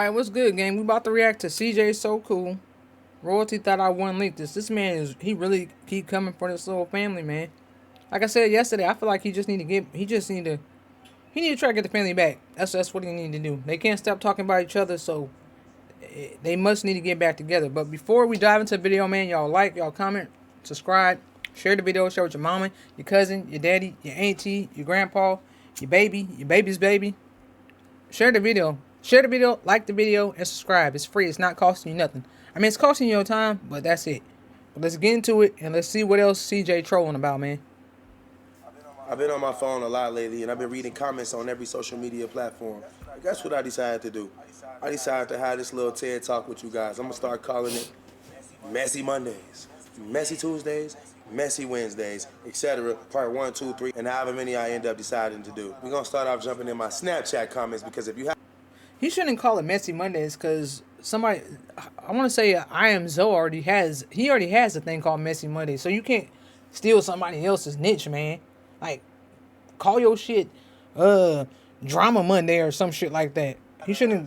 Alright, what's good, gang? We about to react to CjSoCool. Royalty thought I wouldn't leak this. This man he really keep coming for this little family, man. Like I said yesterday, I feel like he need to try to get the family back. That's what he need to do. They can't stop talking about each other, so they must need to get back together. But before we dive into the video, man, y'all like, y'all comment, subscribe, share the video, share with your mama, your cousin, your daddy, your auntie, your grandpa, your baby, your baby's baby. Share the video. Share the video, like the video, and subscribe. It's free. It's not costing you nothing. I mean, it's costing you your time, but that's it. But let's get into it, and let's see what else CJ trolling about, man. I've been on my phone a lot lately, and I've been reading comments on every social media platform. Guess what I decided to do? I decided to have this little TED Talk with you guys. I'm going to start calling it Messy Mondays, Messy Tuesdays, Messy Wednesdays, etc. Part 1, 2, 3, and however many I end up deciding to do. We're going to start off jumping in my Snapchat comments, because if you have... He shouldn't call it Messy Mondays, because somebody, I want to say I Am Zoe already has a thing called Messy Mondays, so you can't steal somebody else's niche, man. Like, call your shit Drama Monday or some shit like that. He shouldn't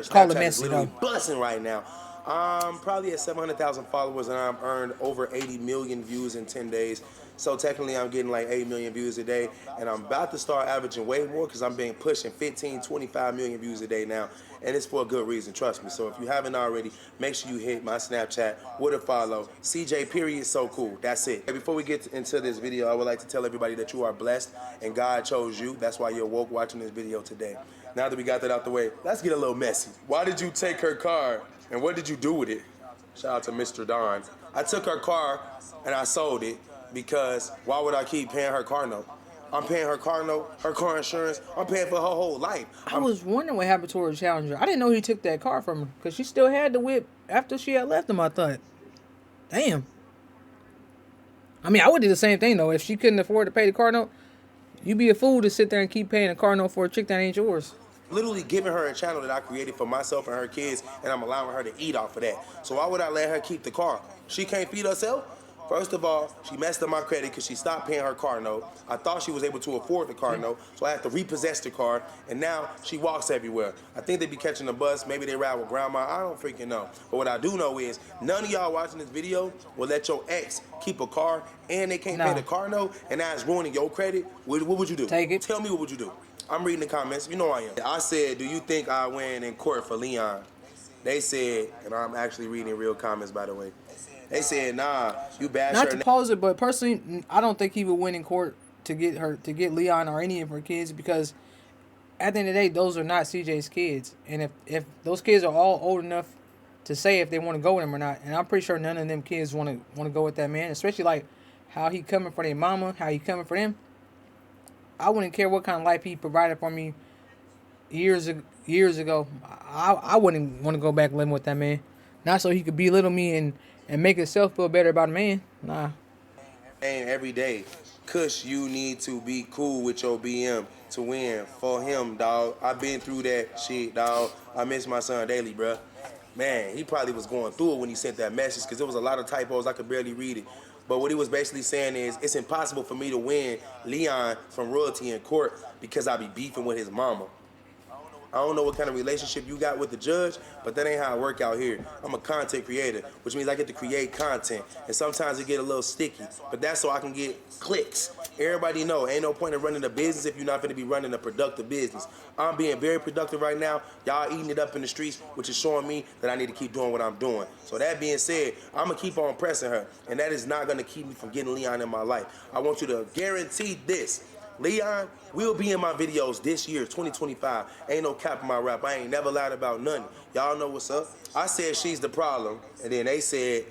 call it messy, though. Busting right now. I'm probably at 700,000 followers, and I've earned over 80 million views in 10 days. So technically, I'm getting like 8 million views a day, and I'm about to start averaging way more because I'm being pushing 15, 25 million views a day now, and it's for a good reason, trust me. So if you haven't already, make sure you hit my Snapchat with a follow, CjSoCool. That's it. And before we get into this video, I would like to tell everybody that you are blessed, and God chose you. That's why you're woke watching this video today. Now that we got that out the way, let's get a little messy. Why did you take her car, and what did you do with it? Shout out to Mr. Don. I took her car, and I sold it. Because why would I keep paying her car note? I'm paying her car note, her car insurance. I'm paying for her whole life. I was wondering what happened to her Challenger. I didn't know he took that car from her, because she still had the whip after she had left him, I thought. Damn. I mean, I would do the same thing, though. If she couldn't afford to pay the car note, you'd be a fool to sit there and keep paying a car note for a chick that ain't yours. Literally giving her a channel that I created for myself and her kids, and I'm allowing her to eat off of that. So why would I let her keep the car? She can't feed herself? First of all, she messed up my credit because she stopped paying her car note. I thought she was able to afford the car note, so I had to repossess the car, and now she walks everywhere. I think they be catching the bus, maybe they ride with grandma, I don't freaking know. But what I do know is, none of y'all watching this video will let your ex keep a car, and they can't pay the car note, and now it's ruining your credit. What would you do? Take it. Tell me what would you do. I'm reading the comments, you know I am. I said, do you think I win in court for Leon? They said, and I'm actually reading real comments, by the way. They said, nah, you bash her. Not to pause it, but personally, I don't think he would win in court to get Leon or any of her kids, because at the end of the day, those are not CJ's kids. And if those kids are all old enough to say if they want to go with him or not, and I'm pretty sure none of them kids want to go with that man, especially like how he coming for their mama, how he coming for them. I wouldn't care what kind of life he provided for me years ago. I wouldn't want to go back living with that man. Not so he could belittle me and make himself feel better about a man. Nah. And every day, Kush, you need to be cool with your BM to win for him, dog. I've been through that shit, dog. I miss my son daily, bruh. Man, he probably was going through it when he sent that message, because there was a lot of typos. I could barely read it. But what he was basically saying is, it's impossible for me to win Leon from royalty in court because I be beefing with his mama. I don't know what kind of relationship you got with the judge, but that ain't how I work out here. I'm a content creator, which means I get to create content. And sometimes it get a little sticky, but that's so I can get clicks. Everybody know, ain't no point in running a business if you're not going to be running a productive business. I'm being very productive right now. Y'all eating it up in the streets, which is showing me that I need to keep doing what I'm doing. So that being said, I'm going to keep on pressing her, and that is not going to keep me from getting Leon in my life. I want you to guarantee this. Leon will be in my videos this year, 2025. Ain't no cap in my rap. I ain't never lied about nothing. Y'all know what's up. I said she's the problem, and then they said,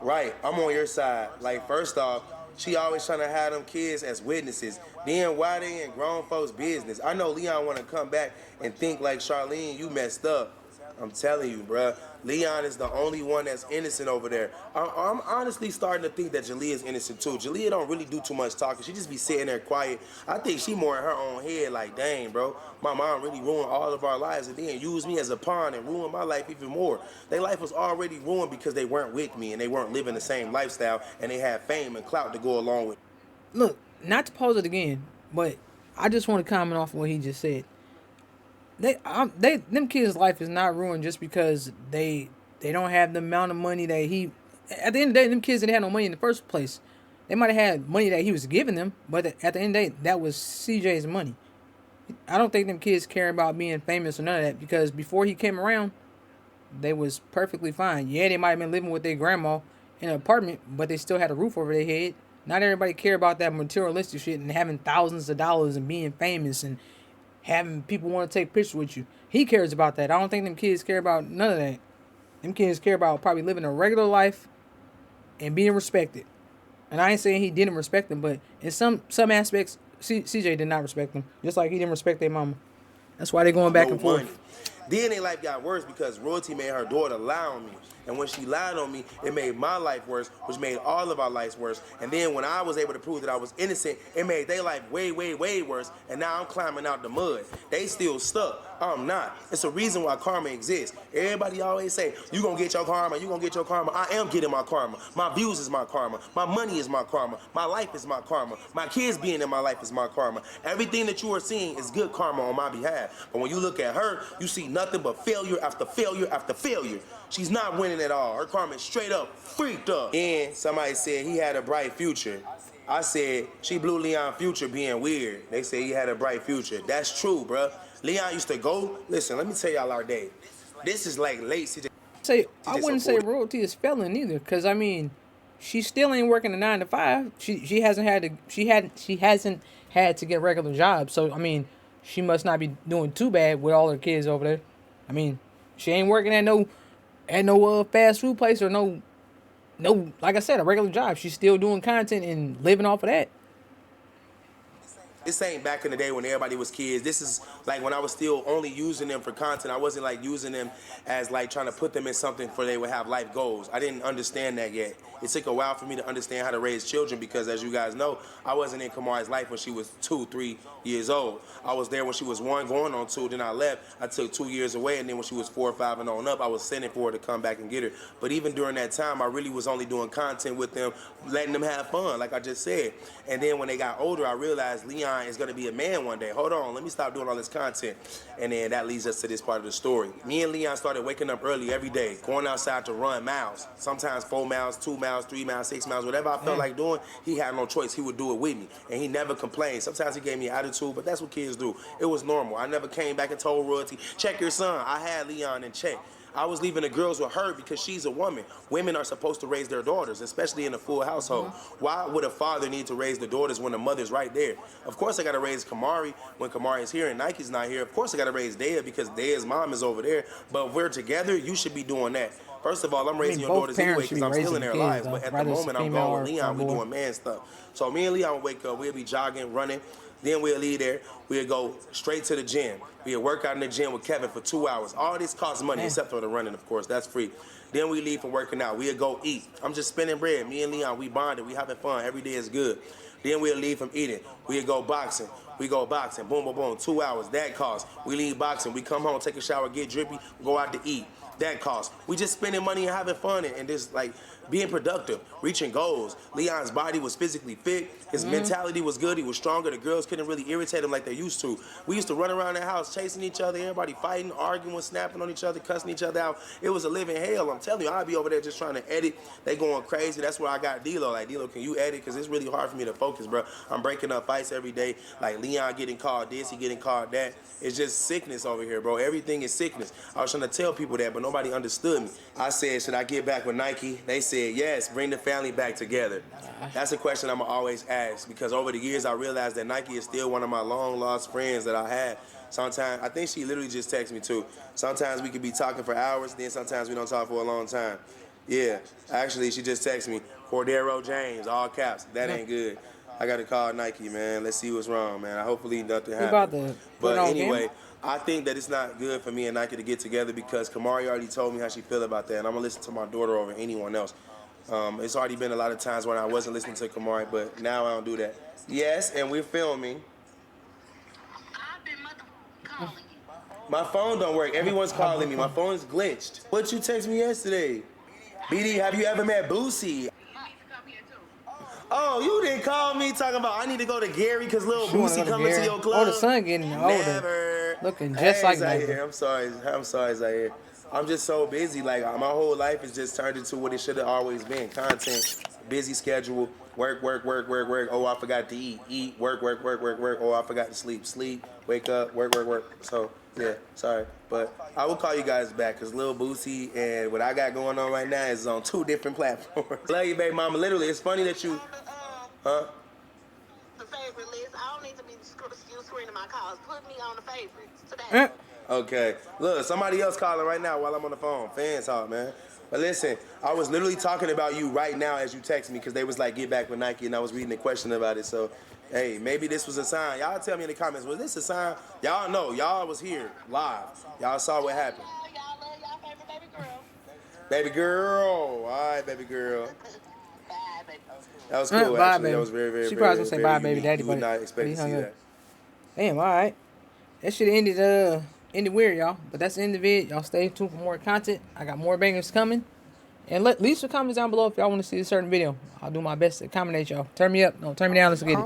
right, I'm on your side. Like, first off, she always trying to have them kids as witnesses. Then why they in grown folks' business? I know Leon want to come back and think like, Charlene, you messed up. I'm telling you, bruh. Leon is the only one that's innocent over there. I'm honestly starting to think that Jalea is innocent too. Jalea don't really do too much talking. She just be sitting there quiet. I think she more in her own head like, dang, bro, my mom really ruined all of our lives and then used me as a pawn and ruined my life even more. Their life was already ruined because they weren't with me and they weren't living the same lifestyle and they had fame and clout to go along with. Look, not to pause it again, but I just want to comment off what he just said. them kids' life is not ruined just because they don't have the amount of money that he. At the end of the day, them kids didn't have no money in the first place. They might have had money that he was giving them, but at the end of the day, that was CJ's money. I don't think them kids care about being famous or none of that because before he came around, they was perfectly fine. Yeah, they might have been living with their grandma in an apartment, but they still had a roof over their head. Not everybody care about that materialistic shit and having thousands of dollars and being famous and having people want to take pictures with you. He cares about that. I don't think them kids care about none of that. Them kids care about probably living a regular life and being respected. And I ain't saying he didn't respect them, but in some aspects, CJ did not respect them. Just like he didn't respect their mama. That's why they going back No and money. forth. Then their life got worse because royalty made her daughter lie on me. And when she lied on me, it made my life worse, which made all of our lives worse. And then when I was able to prove that I was innocent, it made their life way, way, way worse. And now I'm climbing out the mud. They still stuck. I'm not. It's a reason why karma exists. Everybody always say, you gonna get your karma, you gonna get your karma. I am getting my karma. My views is my karma. My money is my karma. My life is my karma. My kids being in my life is my karma. Everything that you are seeing is good karma on my behalf. But when you look at her, you see nothing but failure after failure after failure. She's not winning at all. Her karma is straight up freaked up. And somebody said he had a bright future. I said, she blew Leon's future being weird. They say he had a bright future. That's true, bruh. Leon used to go, listen, let me tell y'all our day. This is like late CJ. I wouldn't say royalty is failing either, cause I mean, she still ain't working a 9 to 5. She hasn't had to get a regular job. So I mean, she must not be doing too bad with all her kids over there. I mean, she ain't working at no fast food place or no like I said, a regular job. She's still doing content and living off of that. This ain't back in the day when everybody was kids. This is like when I was still only using them for content. I wasn't like using them as like trying to put them in something for they would have life goals. I didn't understand that yet. It took a while for me to understand how to raise children because as you guys know, I wasn't in Kamari's life when she was 2, 3 years old. I was there when she was 1 going on 2, then I left. I took 2 years away and then when she was 4, 5 and on up, I was sending for her to come back and get her. But even during that time, I really was only doing content with them, letting them have fun, like I just said. And then when they got older, I realized Leon is gonna be a man one day. Hold on, let me stop doing all this content. And then that leads us to this part of the story. Me and Leon started waking up early every day, going outside to run miles. Sometimes 4 miles, 2 miles, 3 miles, 6 miles, whatever I felt like doing, he had no choice. He would do it with me. And he never complained. Sometimes he gave me attitude, but that's what kids do. It was normal. I never came back and told royalty, check your son. I had Leon in check. I was leaving the girls with her because she's a woman. Women are supposed to raise their daughters, especially in a full household. Why would a father need to raise the daughters when the mother's right there? Of course I got to raise Kamari when Kamari is here and Nike's not here. Of course I got to raise Dea because Dea's mom is over there. But if we're together, you should be doing that. First of all, I'm raising your daughters anyway because I'm still in their lives. But at the moment, I'm going with Leon. We doing man stuff. So me and Leon will wake up. We'll be jogging, running. Then we'll leave there. We'll go straight to the gym. We'll work out in the gym with Kevin for 2 hours. All this costs money, except for the running, of course. That's free. Then we leave from working out. We'll go eat. I'm just spending bread. Me and Leon, we bonded. We having fun. Every day is good. Then we'll leave from eating. We'll go boxing. We go boxing. Boom, boom, boom. 2 hours. That costs. We leave boxing. We come home, take a shower, get drippy, go out to eat. That costs. We just spending money and having fun and just like being productive, reaching goals. Leon's body was physically fit. His mentality was good. He was stronger. The girls couldn't really irritate him like they used to. We used to run around the house chasing each other, everybody fighting, arguing, snapping on each other, cussing each other out. It was a living hell. I'm telling you, I'd be over there just trying to edit. They going crazy. That's where I got D-Lo. Like, D-Lo, can you edit? Because it's really hard for me to focus, bro. I'm breaking up fights every day. Like, Leon getting called this, he getting called that. It's just sickness over here, bro. Everything is sickness. I was trying to tell people that, but nobody understood me. I said, should I get back with Nike? They said, yes, bring the family back together. That's a question I'm always ask because over the years I realized that Nike is still one of my long lost friends that I had. Sometimes, I think she literally just texted me too. Sometimes we could be talking for hours, then sometimes we don't talk for a long time. Yeah, actually she just texted me, Cordero James, all caps. That ain't good. I got to call Nike, man. Let's see what's wrong, man. Hopefully nothing happens. But anyway, I think that it's not good for me and Nike to get together because Kamari already told me how she feel about that, and I'm going to listen to my daughter over anyone else. It's already been a lot of times when I wasn't listening to Kamari, but now I don't do that. Yes, and we're filming. I've been calling you. My phone don't work. Everyone's calling me. My phone's glitched. What you text me yesterday? BD, have you ever met Boosie? Oh, you didn't call me talking about I need to go to Gary because little Boosie coming to your club. Oh, the son getting older. Never. Looking just like Zaire. Michael. I'm sorry, Zaire. I'm just so busy. Like my whole life is just turned into what it should have always been: content, busy schedule, work. Oh, I forgot to eat, work. Oh, I forgot to sleep, wake up, work. So yeah, sorry, but I will call you guys back because Lil Boosie and what I got going on right now is on 2 different platforms. Love you, baby mama. Literally, it's funny that you, huh? The favorite list. I don't need to be screening my calls. Put me on the favorites today. Eh. Okay. Look, somebody else calling right now while I'm on the phone. Fans talk, man. But listen, I was literally talking about you right now as you text me because they was like, get back with Nike, and I was reading a question about it. So, hey, maybe this was a sign. Y'all tell me in the comments, was this a sign? Y'all know. Y'all was here live. Y'all saw what happened. Y'all love y'all favorite baby girl. Baby girl. All right, baby girl. Bye, baby. That was cool, Bye, actually. baby. That was very, She very, probably gonna say very bye, unique. baby daddy, You would but not expect he to see hung up. that. Damn, all right. That shit ended weird, y'all. But that's the end of it. Y'all stay tuned for more content. I got more bangers coming. And leave some comments down below if y'all want to see a certain video. I'll do my best to accommodate y'all. Turn me up. No, turn me down. Let's get it.